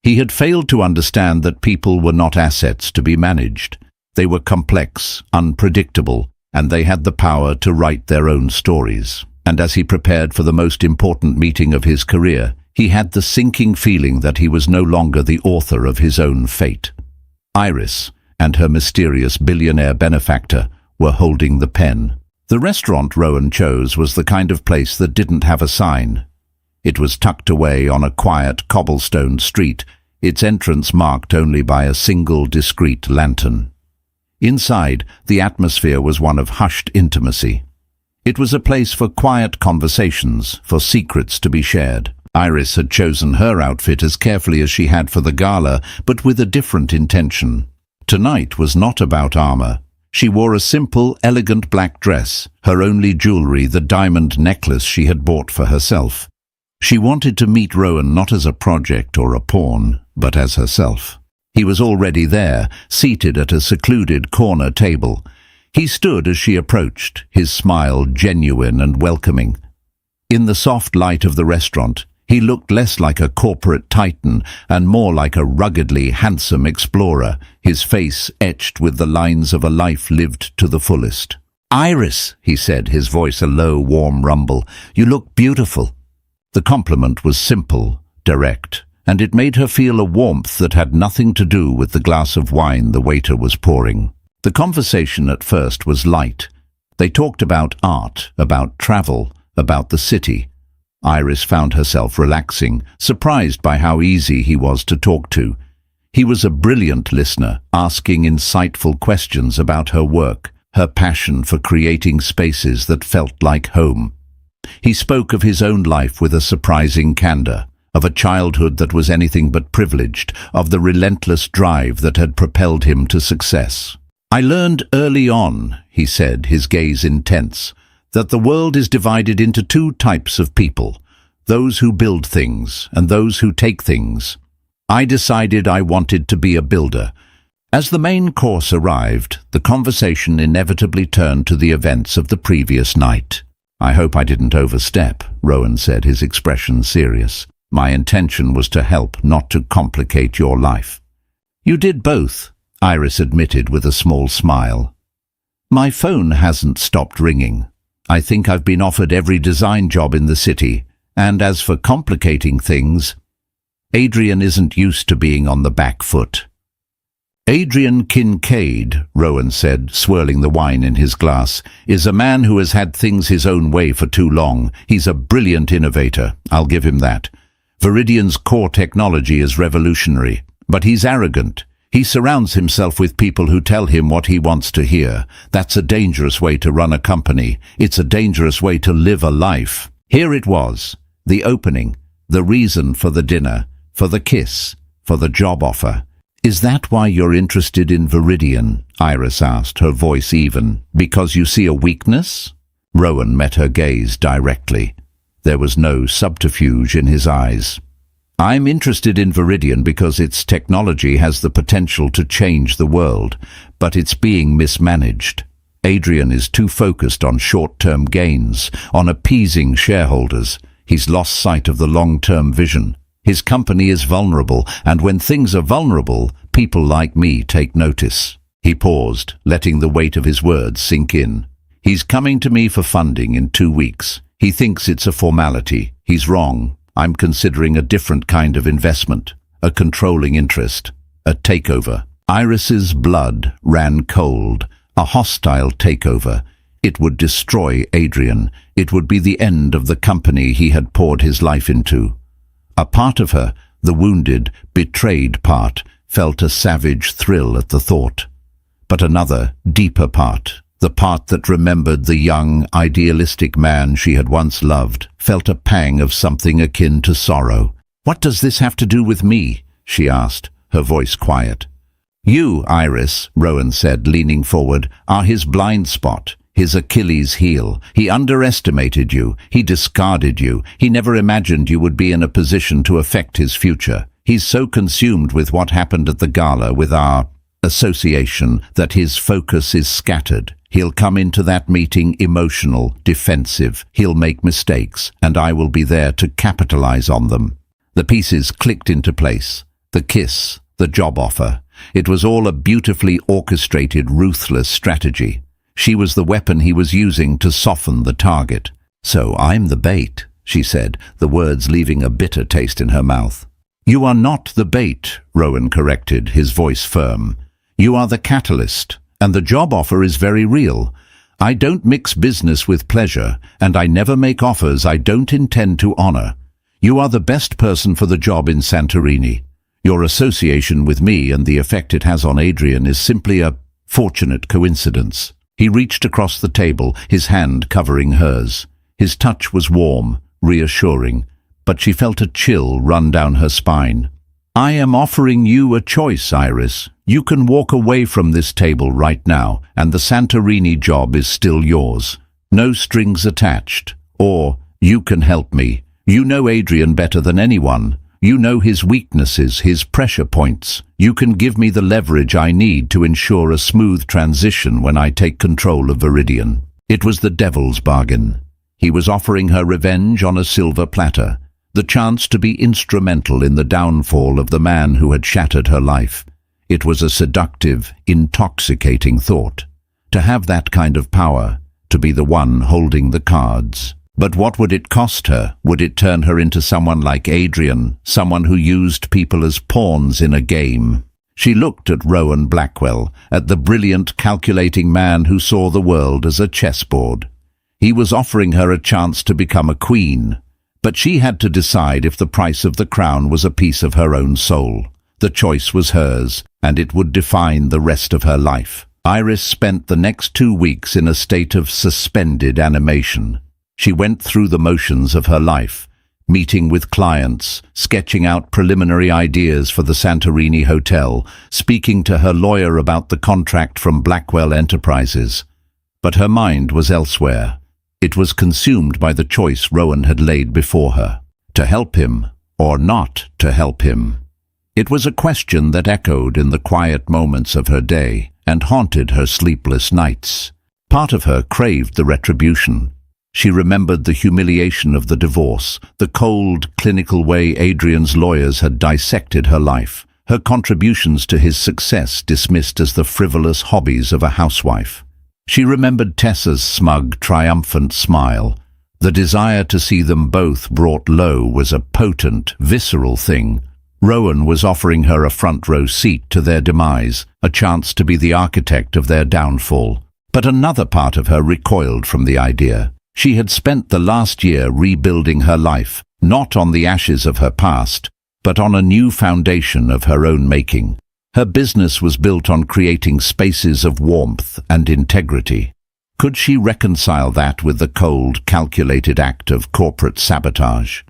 He had failed to understand that people were not assets to be managed. They were complex, unpredictable, and they had the power to write their own stories. And as he prepared for the most important meeting of his career, he had the sinking feeling that he was no longer the author of his own fate. Iris and her mysterious billionaire benefactor were holding the pen. The restaurant Rowan chose was the kind of place that didn't have a sign. It was tucked away on a quiet cobblestone street, its entrance marked only by a single discreet lantern. Inside, the atmosphere was one of hushed intimacy. It was a place for quiet conversations, for secrets to be shared. Iris had chosen her outfit as carefully as she had for the gala, but with a different intention. Tonight was not about armor. She wore a simple, elegant black dress, her only jewelry the diamond necklace she had bought for herself. She wanted to meet Rowan not as a project or a pawn, but as herself. He was already there, seated at a secluded corner table. He stood as she approached, his smile genuine and welcoming. In the soft light of the restaurant, he looked less like a corporate titan and more like a ruggedly handsome explorer, his face etched with the lines of a life lived to the fullest. "Iris," he said, his voice a low, warm rumble, "you look beautiful." The compliment was simple, direct, and it made her feel a warmth that had nothing to do with the glass of wine the waiter was pouring. The conversation at first was light. They talked about art, about travel, about the city. Iris found herself relaxing, surprised by how easy he was to talk to. He was a brilliant listener, asking insightful questions about her work, her passion for creating spaces that felt like home. He spoke of his own life with a surprising candor, of a childhood that was anything but privileged, of the relentless drive that had propelled him to success. "I learned early on," he said, his gaze intense, "that the world is divided into two types of people, those who build things and those who take things. I decided I wanted to be a builder." As the main course arrived, the conversation inevitably turned to the events of the previous night. I hope I didn't overstep, Rowan said, his expression serious. My intention was to help, not to complicate your life. You did both, Iris admitted with a small smile. My phone hasn't stopped ringing. I think I've been offered every design job in the city, and as for complicating things, Adrien isn't used to being on the back foot. Adrien Kincaid, Rowan said, swirling the wine in his glass, is a man who has had things his own way for too long. He's a brilliant innovator, I'll give him that. Viridian's core technology is revolutionary, but he's arrogant. He surrounds himself with people who tell him what he wants to hear. That's a dangerous way to run a company. It's a dangerous way to live a life. Here it was, the opening, the reason for the dinner, for the kiss, for the job offer. Is that why you're interested in Viridian? Iris asked, her voice even. Because you see a weakness? Rowan met her gaze directly. There was no subterfuge in his eyes. I'm interested in Viridian because its technology has the potential to change the world, but it's being mismanaged. Adrien is too focused on short-term gains, on appeasing shareholders. He's lost sight of the long-term vision. His company is vulnerable, and when things are vulnerable, people like me take notice. He paused, letting the weight of his words sink in. He's coming to me for funding in 2 weeks. He thinks it's a formality. He's wrong. I'm considering a different kind of investment, a controlling interest, a takeover. Iris's blood ran cold, a hostile takeover. It would destroy Adrien. It would be the end of the company he had poured his life into. A part of her, the wounded, betrayed part, felt a savage thrill at the thought. But another, deeper part, the part that remembered the young, idealistic man she had once loved, felt a pang of something akin to sorrow. What does this have to do with me? She asked, her voice quiet. You, Iris, Rowan said, leaning forward, are his blind spot. His Achilles heel. He underestimated you. He discarded you. He never imagined you would be in a position to affect his future. He's so consumed with what happened at the Gala, with our association, that his focus is scattered. He'll come into that meeting emotional, defensive. He'll make mistakes, and I will be there to capitalize on them. The pieces clicked into place. The kiss, the job offer. It was all a beautifully orchestrated, ruthless strategy. She was the weapon he was using to soften the target. So I'm the bait, she said, the words leaving a bitter taste in her mouth. You are not the bait, Rowan corrected, his voice firm. You are the catalyst, and the job offer is very real. I don't mix business with pleasure, and I never make offers I don't intend to honor. You are the best person for the job in Santorini. Your association with me and the effect it has on Adrien is simply a fortunate coincidence. He reached across the table, his hand covering hers. His touch was warm, reassuring, but she felt a chill run down her spine. I am offering you a choice, Iris. You can walk away from this table right now, and the Santorini job is still yours. No strings attached. Or, you can help me. You know Adrien better than anyone. You know his weaknesses, his pressure points. You can give me the leverage I need to ensure a smooth transition when I take control of Viridian. It was the devil's bargain. He was offering her revenge on a silver platter, the chance to be instrumental in the downfall of the man who had shattered her life. It was a seductive, intoxicating thought. To have that kind of power, to be the one holding the cards. But what would it cost her? Would it turn her into someone like Adrien, someone who used people as pawns in a game? She looked at Rowan Blackwell, at the brilliant, calculating man who saw the world as a chessboard. He was offering her a chance to become a queen, but she had to decide if the price of the crown was a piece of her own soul. The choice was hers, and it would define the rest of her life. Iris spent the next 2 weeks in a state of suspended animation. She went through the motions of her life, meeting with clients, sketching out preliminary ideas for the Santorini hotel, speaking to her lawyer about the contract from Blackwell Enterprises. But her mind was elsewhere. It was consumed by the choice Rowan had laid before her, to help him or not to help him. It was a question that echoed in the quiet moments of her day and haunted her sleepless nights. Part of her craved the retribution. She remembered the humiliation of the divorce, the cold, clinical way Adrien's lawyers had dissected her life, her contributions to his success dismissed as the frivolous hobbies of a housewife. She remembered Tessa's smug, triumphant smile. The desire to see them both brought low was a potent, visceral thing. Rowan was offering her a front-row seat to their demise, a chance to be the architect of their downfall. But another part of her recoiled from the idea. She had spent the last year rebuilding her life, not on the ashes of her past, but on a new foundation of her own making. Her business was built on creating spaces of warmth and integrity. Could she reconcile that with the cold, calculated act of corporate sabotage?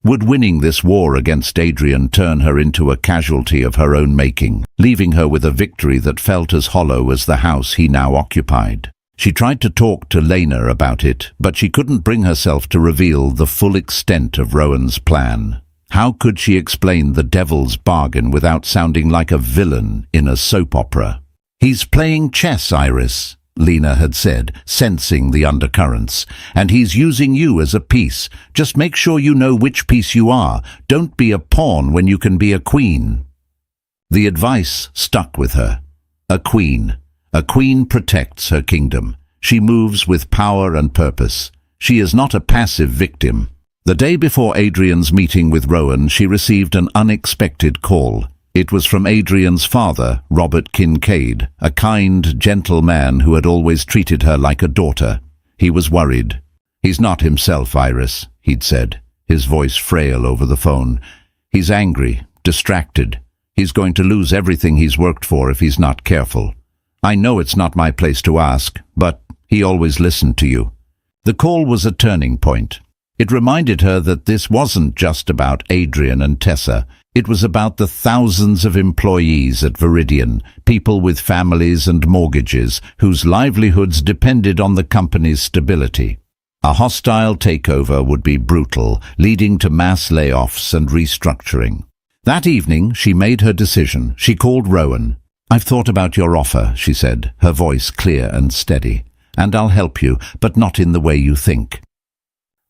Would winning this war against Adrien turn her into a casualty of her own making, leaving her with a victory that felt as hollow as the house he now occupied? She tried to talk to Lena about it, but she couldn't bring herself to reveal the full extent of Rowan's plan. How could she explain the devil's bargain without sounding like a villain in a soap opera? "He's playing chess, Iris," Lena had said, sensing the undercurrents, "and he's using you as a piece. Just make sure you know which piece you are. Don't be a pawn when you can be a queen." The advice stuck with her. A queen. A queen protects her kingdom. She moves with power and purpose. She is not a passive victim. The day before Adrien's meeting with Rowan, she received an unexpected call. It was from Adrien's father, Robert Kincaid, a kind, gentle man who had always treated her like a daughter. He was worried. "He's not himself, Iris," he'd said, his voice frail over the phone. "He's angry, distracted. He's going to lose everything he's worked for if he's not careful. I know it's not my place to ask, but he always listened to you." The call was a turning point. It reminded her that this wasn't just about Adrien and Tessa. It was about the thousands of employees at Viridian, people with families and mortgages, whose livelihoods depended on the company's stability. A hostile takeover would be brutal, leading to mass layoffs and restructuring. That evening, she made her decision. She called Rowan. "I've thought about your offer," she said, her voice clear and steady, "and I'll help you, but not in the way you think."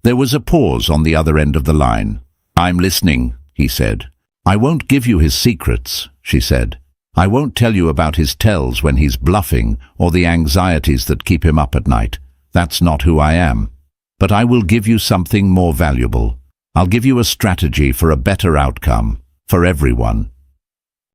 There was a pause on the other end of the line. "I'm listening," he said. "I won't give you his secrets," she said. "I won't tell you about his tells when he's bluffing or the anxieties that keep him up at night. That's not who I am. But I will give you something more valuable. I'll give you a strategy for a better outcome, for everyone."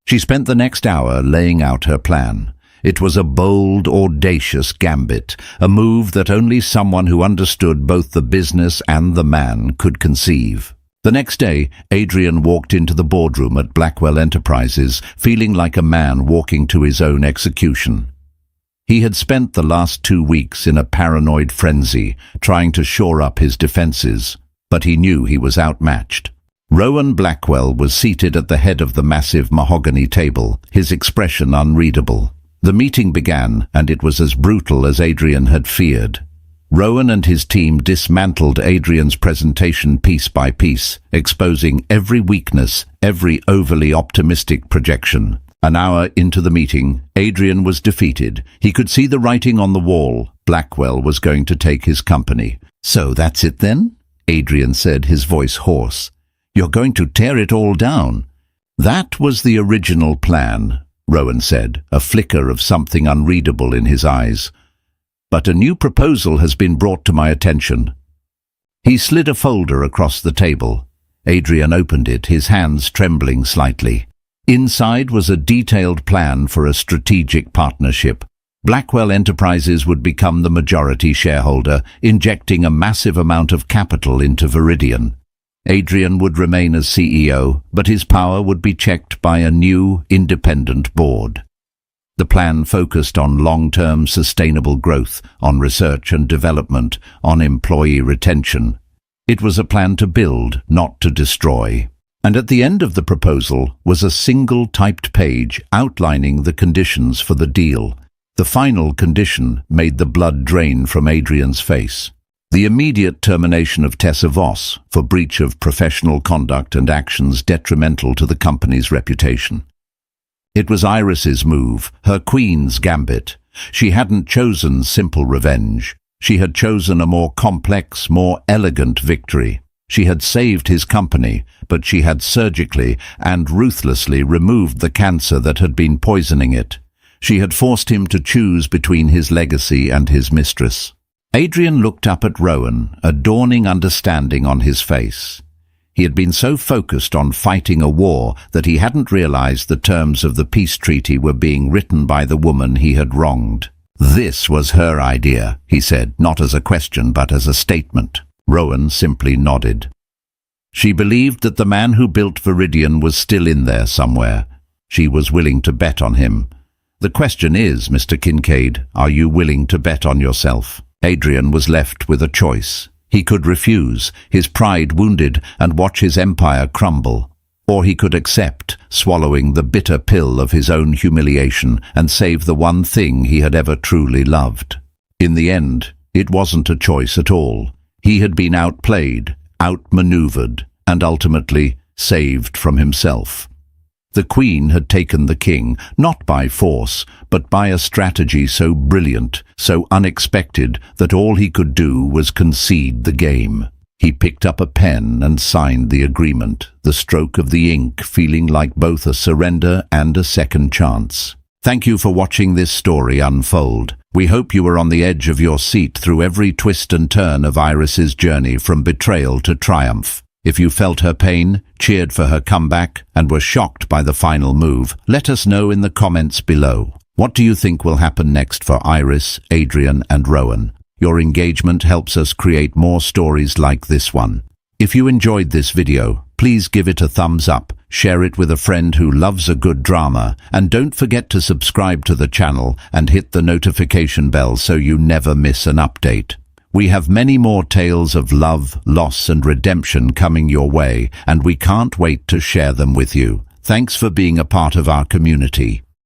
She spent the next hour laying out her plan. It was a bold, audacious gambit, a move that only someone who understood both the business and the man could conceive. The next day, Adrien walked into the boardroom at Blackwell Enterprises, feeling like a man walking to his own execution. He had spent the last 2 weeks in a paranoid frenzy, trying to shore up his defenses, but he knew he was outmatched. Rowan Blackwell was seated at the head of the massive mahogany table, his expression unreadable. The meeting began, and it was as brutal as Adrien had feared. Rowan and his team dismantled Adrien's presentation piece by piece, exposing every weakness, every overly optimistic projection. An hour into the meeting, Adrien was defeated. He could see the writing on the wall. Blackwell was going to take his company. "So that's it then?" Adrien said, his voice hoarse. "You're going to tear it all down." "That was the original plan," Rowan said, a flicker of something unreadable in his eyes. "But a new proposal has been brought to my attention." He slid a folder across the table. Adrien opened it, his hands trembling slightly. Inside was a detailed plan for a strategic partnership. Blackwell Enterprises would become the majority shareholder, injecting a massive amount of capital into Viridian. Adrien would remain as CEO, but his power would be checked by a new, independent board. The plan focused on long-term sustainable growth, on research and development, on employee retention. It was a plan to build, not to destroy. And at the end of the proposal was a single typed page outlining the conditions for the deal. The final condition made the blood drain from Adrien's face. The immediate termination of Tessa Voss for breach of professional conduct and actions detrimental to the company's reputation. It was Iris's move, her queen's gambit. She hadn't chosen simple revenge. She had chosen a more complex, more elegant victory. She had saved his company, but she had surgically and ruthlessly removed the cancer that had been poisoning it. She had forced him to choose between his legacy and his mistress. Adrien looked up at Rowan, a dawning understanding on his face. He had been so focused on fighting a war that he hadn't realized the terms of the peace treaty were being written by the woman he had wronged. "This was her idea," he said, not as a question but as a statement. Rowan simply nodded. She believed that the man who built Viridian was still in there somewhere. She was willing to bet on him. The question is, Mr. Kincaid, are you willing to bet on yourself? Adrien was left with a choice. He could refuse, his pride wounded, and watch his empire crumble. Or he could accept, swallowing the bitter pill of his own humiliation and save the one thing he had ever truly loved. In the end, it wasn't a choice at all. He had been outplayed, outmaneuvered, and ultimately saved from himself. The Queen had taken the king, not by force, but by a strategy so brilliant, so unexpected, that all he could do was concede the game. He picked up a pen and signed the agreement, the stroke of the ink feeling like both a surrender and a second chance. Thank you for watching this story unfold. We hope you were on the edge of your seat through every twist and turn of Iris's journey from betrayal to triumph. If you felt her pain, cheered for her comeback, and were shocked by the final move, let us know in the comments below. What do you think will happen next for Iris, Adrien, and Rowan? Your engagement helps us create more stories like this one. If you enjoyed this video, please give it a thumbs up, share it with a friend who loves a good drama, and don't forget to subscribe to the channel and hit the notification bell so you never miss an update. We have many more tales of love, loss, and redemption coming your way, and we can't wait to share them with you. Thanks for being a part of our community.